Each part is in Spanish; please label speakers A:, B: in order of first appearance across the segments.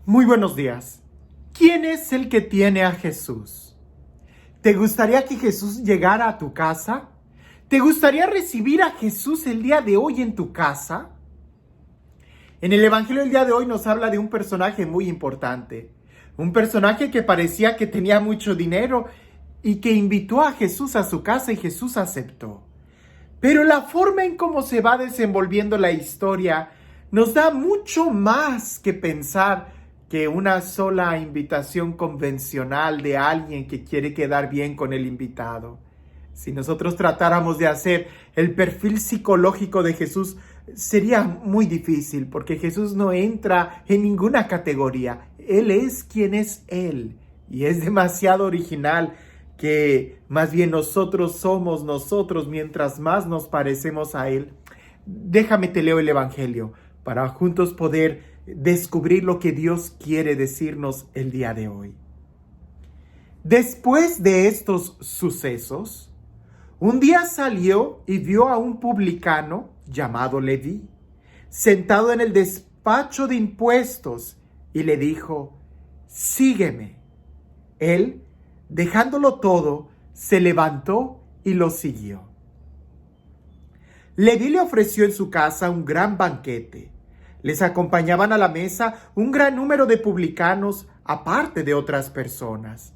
A: Muy buenos días. ¿Quién es el que tiene a Jesús? ¿Te gustaría que Jesús llegara a tu casa? ¿Te gustaría recibir a Jesús el día de hoy en tu casa? En el Evangelio del día de hoy nos habla de un personaje muy importante. Un personaje que parecía que tenía mucho dinero y que invitó a Jesús a su casa y Jesús aceptó. Pero la forma en cómo se va desenvolviendo la historia nos da mucho más que pensar que una sola invitación convencional de alguien que quiere quedar bien con el invitado. Si nosotros tratáramos de hacer el perfil psicológico de Jesús, sería muy difícil porque Jesús no entra en ninguna categoría. Él es quien es Él y es demasiado original que más bien nosotros somos nosotros mientras más nos parecemos a Él. Déjame te leo el Evangelio para juntos poder descubrir lo que Dios quiere decirnos el día de hoy. Después de estos sucesos, un día salió y vio a un publicano llamado Leví, sentado en el despacho de impuestos, y le dijo: sígueme. Él, dejándolo todo, se levantó y lo siguió. Leví le ofreció en su casa un gran banquete. Les acompañaban a la mesa un gran número de publicanos, aparte de otras personas.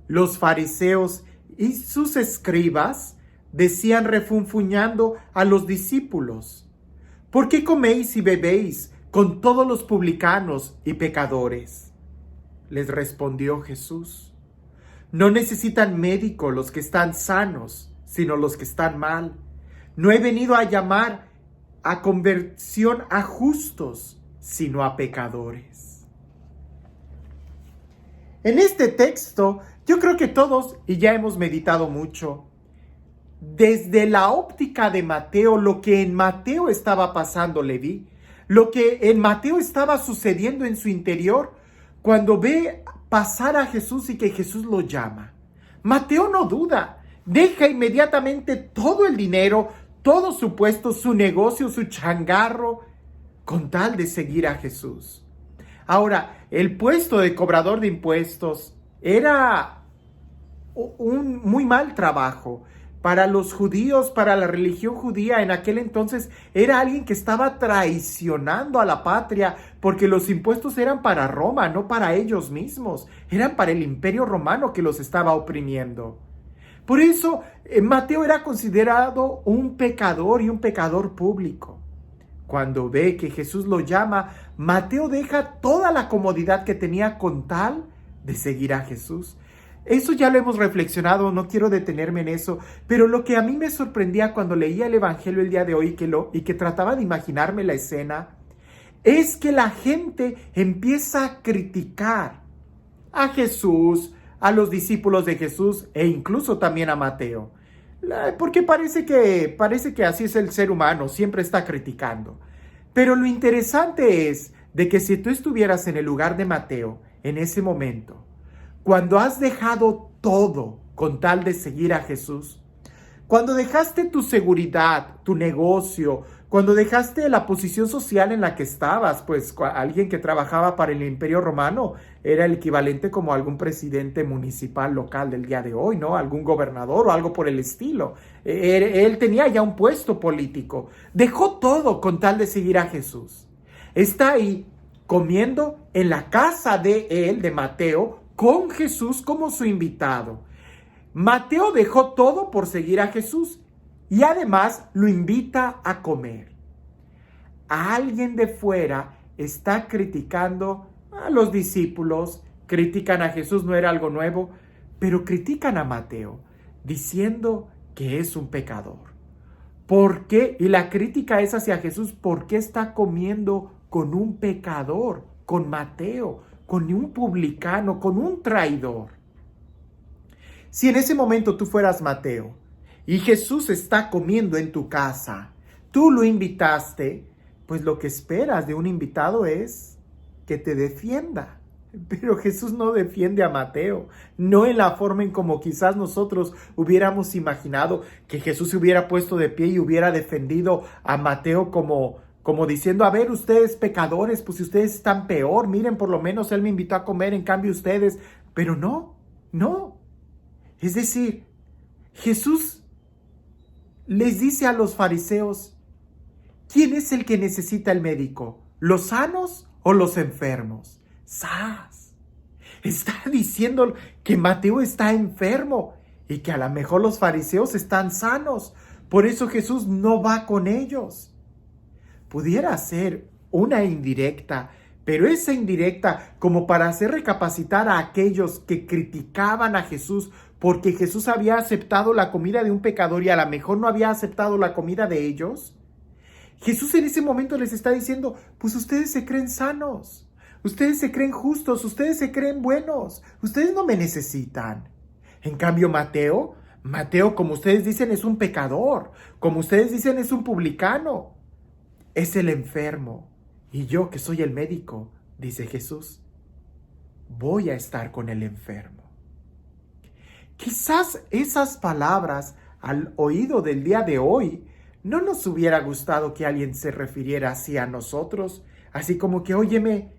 A: Los fariseos y sus escribas decían refunfuñando a los discípulos: ¿por qué coméis y bebéis con todos los publicanos y pecadores? Les respondió Jesús: no necesitan médico los que están sanos, sino los que están mal. No he venido a llamar a conversión a justos, sino a pecadores. En este texto, yo creo que todos, y ya hemos meditado mucho, desde la óptica de Mateo, lo que en Mateo estaba pasando Leví, lo que en Mateo estaba sucediendo en su interior, cuando ve pasar a Jesús y que Jesús lo llama. Mateo no duda, deja inmediatamente todo el dinero, todo su puesto, su negocio, su changarro, con tal de seguir a Jesús. Ahora, el puesto de cobrador de impuestos era un muy mal trabajo. Para los judíos, para la religión judía en aquel entonces, era alguien que estaba traicionando a la patria, porque los impuestos eran para Roma, no para ellos mismos. Eran para el imperio romano que los estaba oprimiendo. Por eso, Mateo era considerado un pecador y un pecador público. Cuando ve que Jesús lo llama, Mateo deja toda la comodidad que tenía con tal de seguir a Jesús. Eso ya lo hemos reflexionado, no quiero detenerme en eso, pero lo que a mí me sorprendía cuando leía el Evangelio el día de hoy y que trataba de imaginarme la escena, es que la gente empieza a criticar a Jesús, a los discípulos de Jesús e incluso también a Mateo. Porque parece que así es el ser humano, siempre está criticando. Pero lo interesante es de que si tú estuvieras en el lugar de Mateo en ese momento, cuando has dejado todo con tal de seguir a Jesús, cuando dejaste tu seguridad, tu negocio, cuando dejaste la posición social en la que estabas, pues alguien que trabajaba para el Imperio Romano era el equivalente como algún presidente municipal local del día de hoy, ¿no? Algún gobernador o algo por el estilo. Él tenía ya un puesto político. Dejó todo con tal de seguir a Jesús. Está ahí comiendo en la casa de él, de Mateo, con Jesús como su invitado. Mateo dejó todo por seguir a Jesús y además lo invita a comer. A alguien de fuera está criticando a los discípulos, critican a Jesús, no era algo nuevo, pero critican a Mateo diciendo que es un pecador. ¿Por qué? Y la crítica es hacia Jesús. ¿Por qué está comiendo con un pecador, con Mateo, con un publicano, con un traidor? Si en ese momento tú fueras Mateo y Jesús está comiendo en tu casa, tú lo invitaste, pues lo que esperas de un invitado es que te defienda. Pero Jesús no defiende a Mateo, no en la forma en como quizás nosotros hubiéramos imaginado que Jesús se hubiera puesto de pie y hubiera defendido a Mateo como como diciendo, a ver, ustedes pecadores, pues si ustedes están peor, miren, por lo menos Él me invitó a comer, en cambio ustedes, pero no. Es decir, Jesús les dice a los fariseos, ¿quién es el que necesita el médico? ¿Los sanos o los enfermos? ¡Sas! Está diciendo que Mateo está enfermo y que a lo mejor los fariseos están sanos. Por eso Jesús no va con ellos. Pudiera ser una indirecta, pero esa indirecta como para hacer recapacitar a aquellos que criticaban a Jesús porque Jesús había aceptado la comida de un pecador y a lo mejor no había aceptado la comida de ellos. Jesús en ese momento les está diciendo, pues ustedes se creen sanos, ustedes se creen justos, ustedes se creen buenos, ustedes no me necesitan. En cambio Mateo, como ustedes dicen, es un pecador, como ustedes dicen, es un publicano, es el enfermo. Y yo, que soy el médico, dice Jesús, voy a estar con el enfermo. Quizás esas palabras al oído del día de hoy no nos hubiera gustado que alguien se refiriera así a nosotros, así como que, óyeme,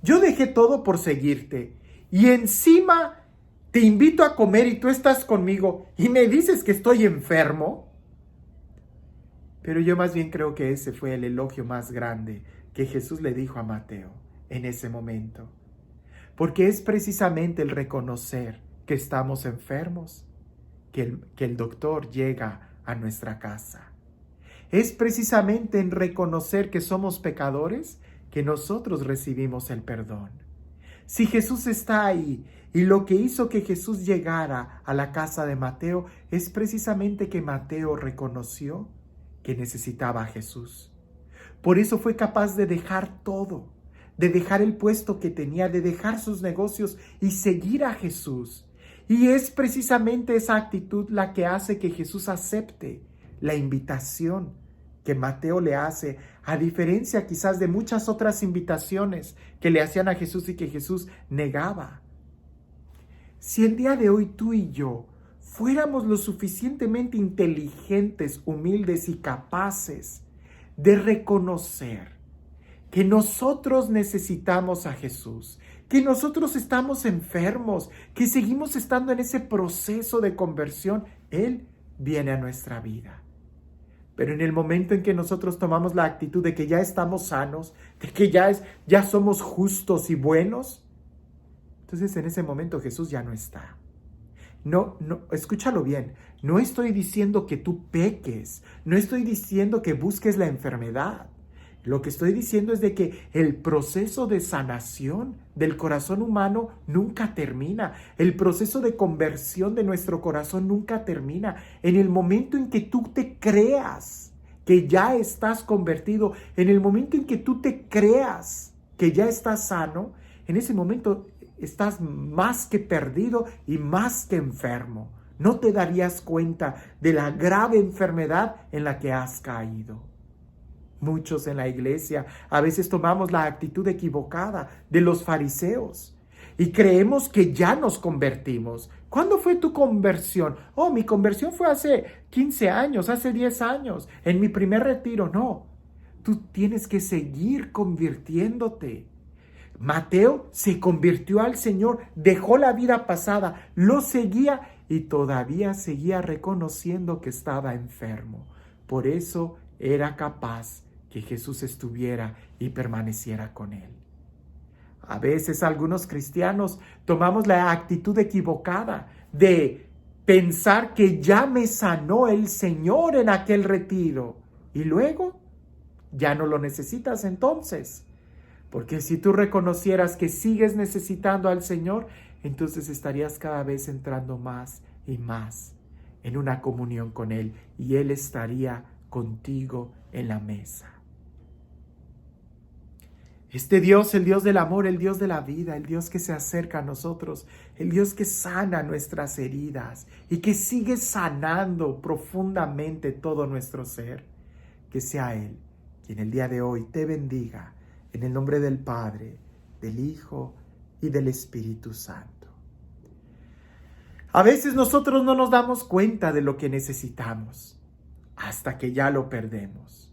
A: yo dejé todo por seguirte y encima te invito a comer y tú estás conmigo y me dices que estoy enfermo. Pero yo más bien creo que ese fue el elogio más grande que Jesús le dijo a Mateo en ese momento. Porque es precisamente el reconocer que estamos enfermos, que el doctor llega a nuestra casa. Es precisamente en reconocer que somos pecadores que nosotros recibimos el perdón. Si Jesús está ahí y lo que hizo que Jesús llegara a la casa de Mateo es precisamente que Mateo reconoció que necesitaba a Jesús. Por eso fue capaz de dejar todo, de dejar el puesto que tenía, de dejar sus negocios y seguir a Jesús. Y es precisamente esa actitud la que hace que Jesús acepte la invitación que Mateo le hace, a diferencia quizás de muchas otras invitaciones que le hacían a Jesús y que Jesús negaba. Si el día de hoy tú y yo fuéramos lo suficientemente inteligentes, humildes y capaces de reconocer que nosotros necesitamos a Jesús, que nosotros estamos enfermos, que seguimos estando en ese proceso de conversión, Él viene a nuestra vida. Pero en el momento en que nosotros tomamos la actitud de que ya estamos sanos, de que ya somos justos y buenos, entonces en ese momento Jesús ya no está. No, escúchalo bien, no estoy diciendo que tú peques, no estoy diciendo que busques la enfermedad. Lo que estoy diciendo es de que el proceso de sanación del corazón humano nunca termina. El proceso de conversión de nuestro corazón nunca termina. En el momento en que tú te creas que ya estás convertido, en el momento en que tú te creas que ya estás sano, en ese momento estás más que perdido y más que enfermo. No te darías cuenta de la grave enfermedad en la que has caído. Muchos en la iglesia a veces tomamos la actitud equivocada de los fariseos y creemos que ya nos convertimos. ¿Cuándo fue tu conversión? Oh, mi conversión fue hace 15 años, hace 10 años, en mi primer retiro. No, tú tienes que seguir convirtiéndote. Mateo se convirtió al Señor, dejó la vida pasada, lo seguía y todavía seguía reconociendo que estaba enfermo. Por eso era capaz que Jesús estuviera y permaneciera con él. A veces algunos cristianos tomamos la actitud equivocada de pensar que ya me sanó el Señor en aquel retiro y luego ya no lo necesitas entonces. Porque si tú reconocieras que sigues necesitando al Señor, entonces estarías cada vez entrando más y más en una comunión con Él y Él estaría contigo en la mesa. Este Dios, el Dios del amor, el Dios de la vida, el Dios que se acerca a nosotros, el Dios que sana nuestras heridas y que sigue sanando profundamente todo nuestro ser, que sea Él quien el día de hoy te bendiga en el nombre del Padre, del Hijo y del Espíritu Santo. A veces nosotros no nos damos cuenta de lo que necesitamos hasta que ya lo perdemos.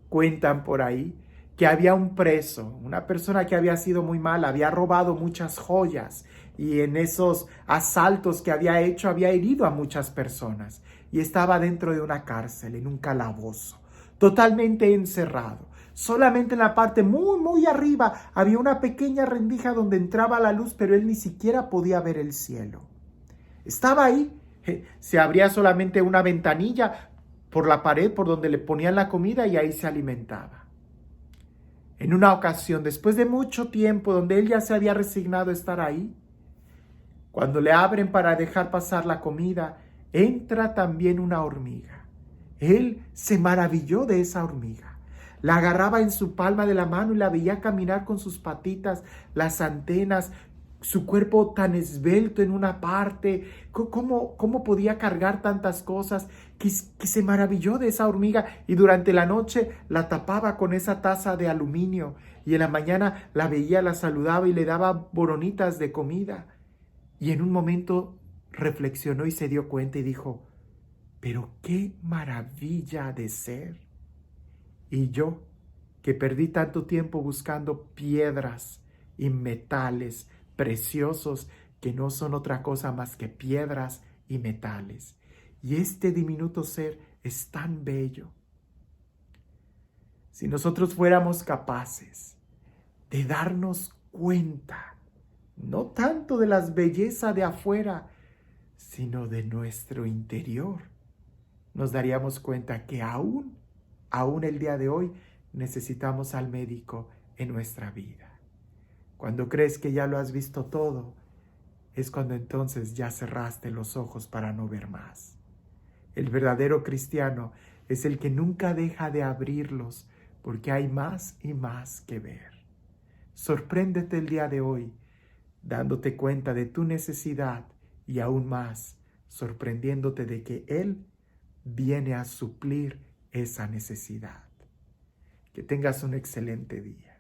A: Cuentan por ahí que había un preso, una persona que había sido muy mala, había robado muchas joyas y en esos asaltos que había hecho había herido a muchas personas y estaba dentro de una cárcel, en un calabozo, totalmente encerrado. Solamente en la parte muy arriba había una pequeña rendija donde entraba la luz, pero él ni siquiera podía ver el cielo. Estaba ahí, se abría solamente una ventanilla por la pared por donde le ponían la comida y ahí se alimentaba. En una ocasión, después de mucho tiempo, donde él ya se había resignado a estar ahí, cuando le abren para dejar pasar la comida, entra también una hormiga. Él se maravilló de esa hormiga. La agarraba en su palma de la mano y la veía caminar con sus patitas, las antenas, su cuerpo tan esbelto en una parte. ¿Cómo podía cargar tantas cosas? Que se maravilló de esa hormiga y durante la noche la tapaba con esa taza de aluminio y en la mañana la veía, la saludaba y le daba boronitas de comida. Y en un momento reflexionó y se dio cuenta y dijo, pero qué maravilla de ser. Y yo, que perdí tanto tiempo buscando piedras y metales preciosos que no son otra cosa más que piedras y metales. Y este diminuto ser es tan bello. Si nosotros fuéramos capaces de darnos cuenta, no tanto de las bellezas de afuera, sino de nuestro interior, nos daríamos cuenta que aún el día de hoy, necesitamos al médico en nuestra vida. Cuando crees que ya lo has visto todo, es cuando entonces ya cerraste los ojos para no ver más. El verdadero cristiano es el que nunca deja de abrirlos porque hay más y más que ver. Sorpréndete el día de hoy dándote cuenta de tu necesidad y aún más sorprendiéndote de que Él viene a suplir esa necesidad. Que tengas un excelente día.